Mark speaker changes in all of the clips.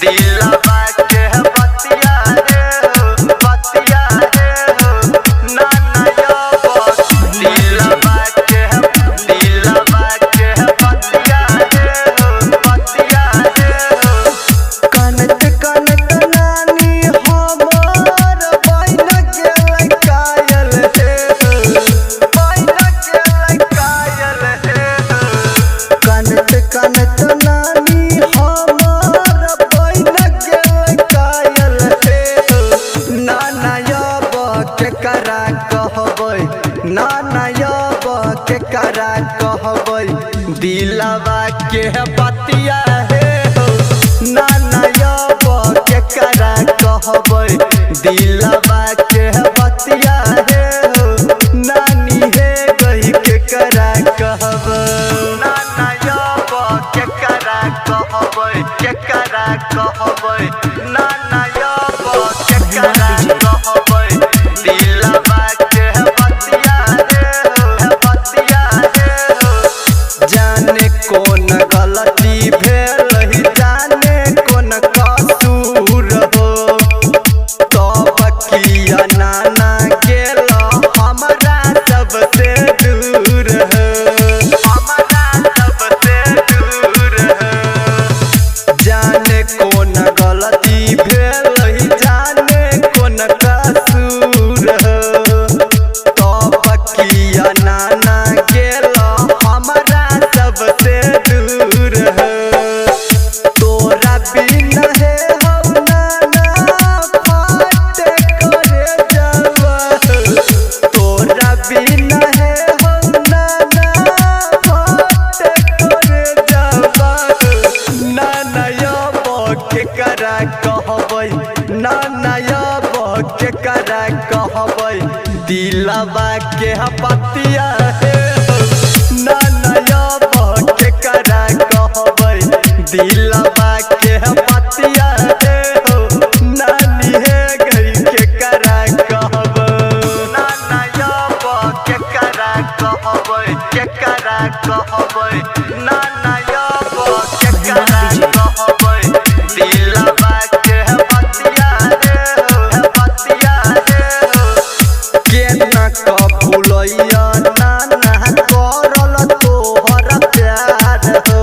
Speaker 1: दिलवा के बतिया रे हो बतिया रे हो ना नया बस दिलवा के बतिया रे हो बतिया रे हो कनक कनक नानी हमार बन गेल कायल हे बन गेल कायल हे कनक कनक नानी हमार बन गेल कायल हे ना नयब केकरा कहबै ना नयब केकरा कहबै दिलवा के बतिया हे ना नयब केकरा कहबै दिलवा के बतिया हे नानी हे गई केकरा कहबै ना नयब केकरा कहबै केकरा कहबै ना नयब केकरा कहबै दिलवा के बतिया हे बतिया हे जाने कौन गलती भेल जाने कौन कसूर हो तब किया नाना गेल हमरा सबसे दूर हो हमरा सबसे दूर हो जाने कौन गलती भेल जाने कौन कसूर हो तब किया नाना गेल हमरा सबसे दूर हो तोरा बिना हे हम नाना फाट करे जावा तोरा बिना हे हम नाना फाट करे जावा ना नयब केकरा कहबै ना नयब केकरा कहबै दिलवा के बतिया हे ना नयब केकरा कहबै दिलवा के बतिया हे नानी हे गई केकरा कहबै ना नयब केकरा कहबै केकरा कहबै ना नयब केकरा कहबै दिलवा के बतिया हे बतिया हे केना भूलैया नाना करल तोहर प्यार हो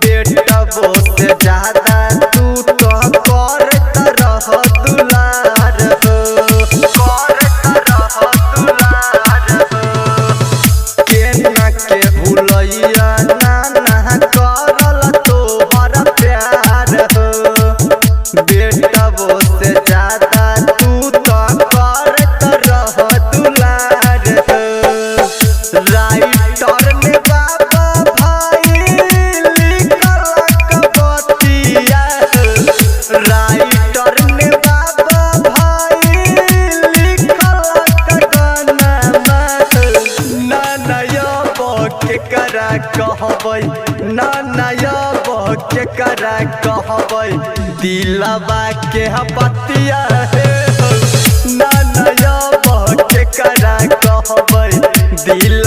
Speaker 1: बेटबो से ज्यादा तू तो करत रह दुलार हो करत रह दुलार हो केना के भूलैया नाना करल तोहर प्यार हो बेटबो से ज्यादा तू तो करत रह दुलार हो राइटर ने बाबा भाई लिखलक बतिया राइटर ने बाबा भाई लिखलक गाना ना नयब केकरा कहबै ना नयब केकरा कहबै दिलवा के बतिया हे ना नयब केकरा कहबै दिल